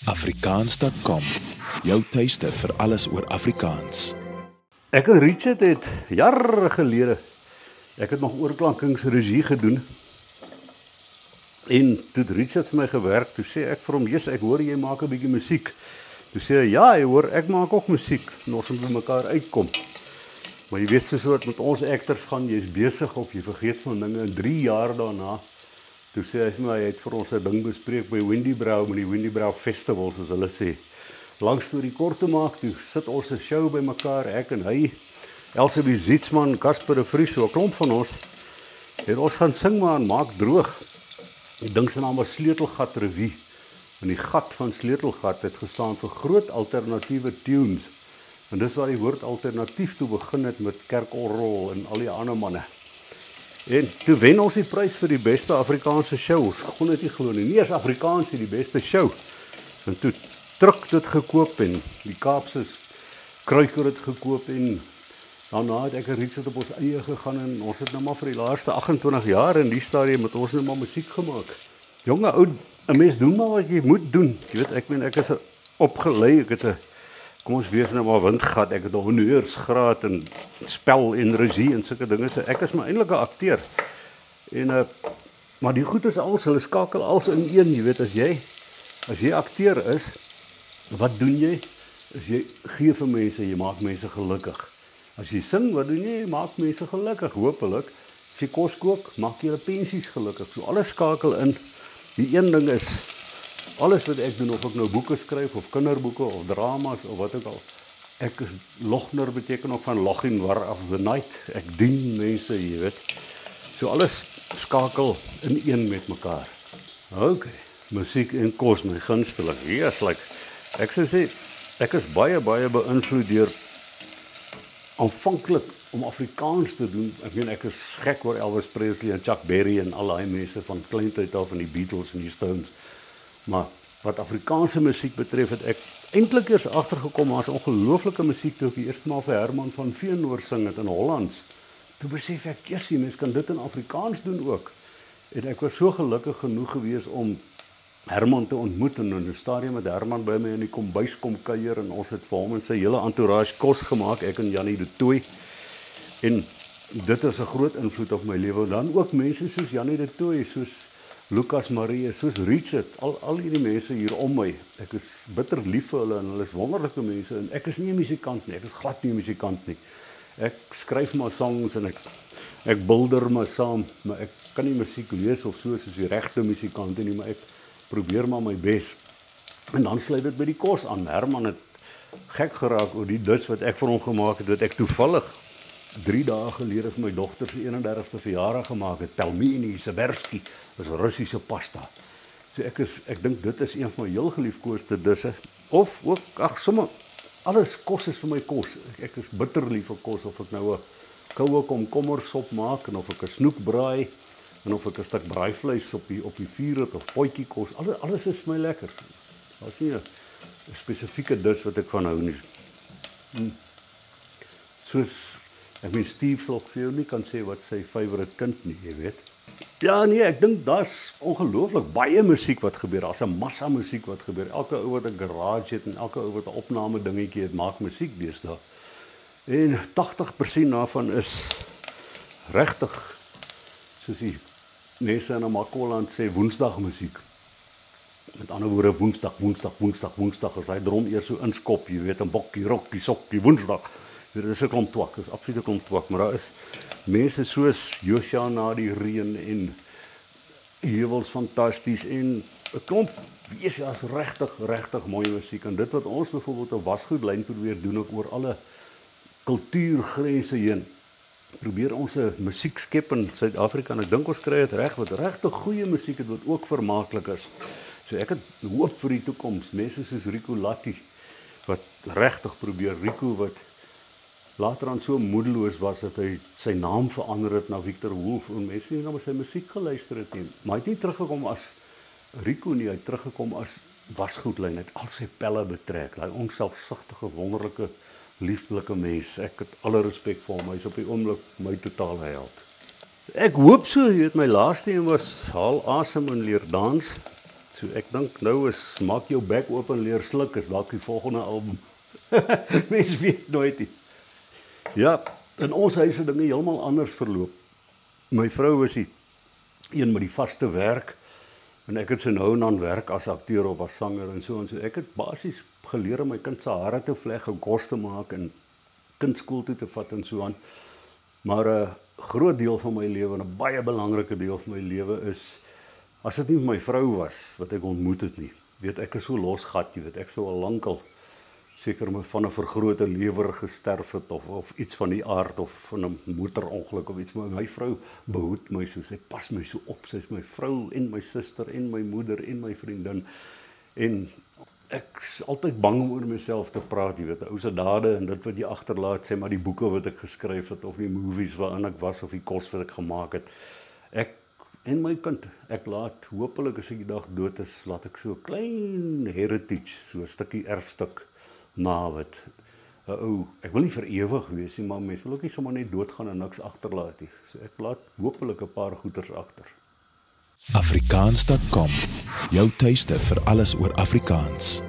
Afrikaans.com, jou tuiste vir alles oor Afrikaans. Ek en Richard het jare gelede, ek het nog oorklankingsregie gedoen. En toe het Richard vir my gewerk, toe sê ek vir hom, "Yes, ek hoor jy maak 'n bietjie musiek." Toe sê hy, "Ja, jy hoor, ek maak ook musiek." En ons moet by mekaar uitkom. Maar jy weet soos wat met ons actors gaan, jy's besig of jy vergeet van dinge en 3 jaar daarna. Toe sê hy vir my, hy het vir ons 'n ding bespreek by Windybrow, met die Windybrow Festival, soos hulle sê. Lang storie kort te maak, toe sit ons 'n show by mekaar, ek en hy, Elsabie Zietsman, Casper de Vries, so 'n klomp van ons, het ons gaan sing maar en maak droog. Die ding se naam was Sleutelgat Revue. En die gat van Sleutelgat het gestaan vir groot alternatiewe tunes. En dis waar die woord alternatief toe begin het met Kerkorrel en al die ander manne. En toe wen ons die prys vir die beste Afrikaanse show. Ons kon dit nie glo nie. Nie eens Afrikaans die beste show. En toe Truk dit gekoop en die Kaapse Kruiker het gekoop en daarna het ek en Richard op ons eie gegaan en ons het nou maar vir die laaste 28 jaar in die stadium met ons nou maar musiek gemaak. Jonge ou, 'n mens doen maar wat jy moet doen. Jy weet, ek is opgelei, ek het 'n, kom ons wees nou maar windgat, ek het 'n honneursgraad in spel en regie en sulke dinge. So ek is maar eintlik 'n akteur. En maar die goed is als, hulle skakel als in een, jy weet, as jy akteur is, wat doen jy? Jy gee vir mense, jy maak mense gelukkig. As jy sing, wat doen jy? Jy maak mense gelukkig, hopelik. As jy kos kook, maak jy hulle pensies gelukkig. So alles skakel in. Die een ding is, alles wat ek doen, of ek nou boeke skryf, of kinderboeke, of dramas, of wat ook al. Ek is Logner, beteken ook van logging war of the night. Ek dien mense, jy weet. So alles skakel in een met mekaar. Okay, musiek en kos, my gunsteling. Yes, like, ek sou sê, ek is baie beïnvloed deur aanvanklik om Afrikaans te doen. Ek meen, ek is gek oor Elvis Presley en Chuck Berry en al daai mense van kleintyd af, van die Beatles en die Stones. Maar wat Afrikaanse musiek betref, het ek eintlik eers agtergekom, maar as ongelooflike musiek toe ek die eerste maal vir Herman van Veenoor sing het in Hollands. Toe besef ek, kersie, mens kan dit in Afrikaans doen ook. En ek was so gelukkig genoeg gewees om Herman te ontmoet en in 'n stadium met Herman by my in die kombuis kom kuier en ons het vir hom en sy hele entourage kos gemaak, ek en Jannie de Tooy. En dit is 'n groot invloed op my lewe. Dan ook mense soos Jannie de Tooy, soos Lucas Marie, soos Richard, al hierdie mense hier om my. Ek is bitter lief vir hulle en hulle is wonderlike mense en ek is nie 'n musikant nie, ek is glad nie 'n musikant nie. Ek skryf maar songs en ek bilder maar saam, maar ek kan nie musiek lees of soos die regte musikante nie, maar ek probeer maar my bes. En dan sluit dit by die kos aan. Herman het gek geraak oor die dis wat ek vir hom gemaak het, wat ek toevallig 3 dae gelede vir my dogter se 31ste verjaardag gemaak het. Pelmeni, Seversky, dis Russiese pasta. So ek dink dit is een van my heel geliefkoeste disse. Of ook, sommer, alles kos is vir my kos. Ek is bitter lief vir kos, of ek nou 'n koue komkommersop maak, en of ek 'n snoek braai, en of ek 'n stuk braaivleis op die vuur het, of potjie kos, alles is vir my lekker. Daar's nie 'n spesifieke dis wat ek van hou nie. Soos, ek meen, Steve sal vir jou nie kan sê wat sy favourite kind nie, jy weet. Ja, nee, ek dink daar's ongelooflik baie musiek wat gebeur. Daar's 'n massa musiek wat gebeur. Elke ou wat 'n garage het en elke ou wat 'n opname dingetjie het, maak musiek deesdae. En 80% daarvan is regtig, soos die mense in Makoland sê, woensdagmusiek. Met ander woorde, woensdag, as hy drom eers so inskop, jy weet, 'n bokkie, rokkie, sokkie, woensdag. Dit is 'n klomp twak, dis absoluut 'n klomp twak, maar daar is mense soos Josia na die reën en Heuwels fantasties en 'n klomp, wees ja, is regtig mooi musiek. En dit wat ons byvoorbeeld op wasgoedlyn probeer doen, ook oor alle kultuurgrense heen, probeer ons 'n musiek skep in Suid-Afrika, en ek dink ons kry dit reg, wat regtig goeie musiek het, wat ook vermaaklik is. So ek het hoop vir die toekoms, mense soos Rico Latti, wat regtig probeer, Rico wat later aan so moedeloos was, dat hy sy naam verander het na Victor Wolf, en mense nie na sy musiek geluister het nie. Maar hy het nie teruggekom as Rico nie, hy het teruggekom as wasgoedlyn, het al sy pelle betrek, hy onselfsugtige, wonderlike, liefdelike mens. Ek het alle respek vir hom, hy is op die oomblik my totale held. Ek hoop so, jy weet, my laaste een was Haal Asem en Leer Dans. So ek dink nou is maak jou bek oop en leer sluk is dalk die volgende album. Mens weet nooit nie. Ja, in ons huis het dinge heeltemal anders verloop. My vrou is die een met die vaste werk en ek het so nou en dan werk as akteur of as sanger en so. Ek het basies geleer om my kind se hare te vleg en kos te maak en kindskool toe te vat en so aan. Maar 'n groot deel van my lewe en 'n baie belangrike deel van my lewe is as dit nie my vrou was wat ek ontmoet het nie. Weet ek is so losgat, jy weet ek sou al lankal seker van 'n vergrote lewer gesterf het of iets van die aard of van 'n motorongeluk of iets, maar my vrou behoed my so, sy pas my so op, sy is my vrou en my suster en my moeder en my vriendin en ek is altyd bang om oor myself te praat, jy weet, ou se dade en dit wat jy agterlaat, sê maar die boeke wat ek geskryf het of die movies waarin ek was of die kos wat ek gemaak het. Ek en my kind, ek laat hopelik as ek die dag dood is, laat ek so 'n klein heritage, so 'n stukkie erfstuk na wat ek wil nie vir ewig wees nie, maar mens wil ook nie sommer net doodgaan en niks agterlaat nie. So ek laat hopelik 'n paar goeders agter. Afrikaans.com, jou tuiste vir alles oor Afrikaans.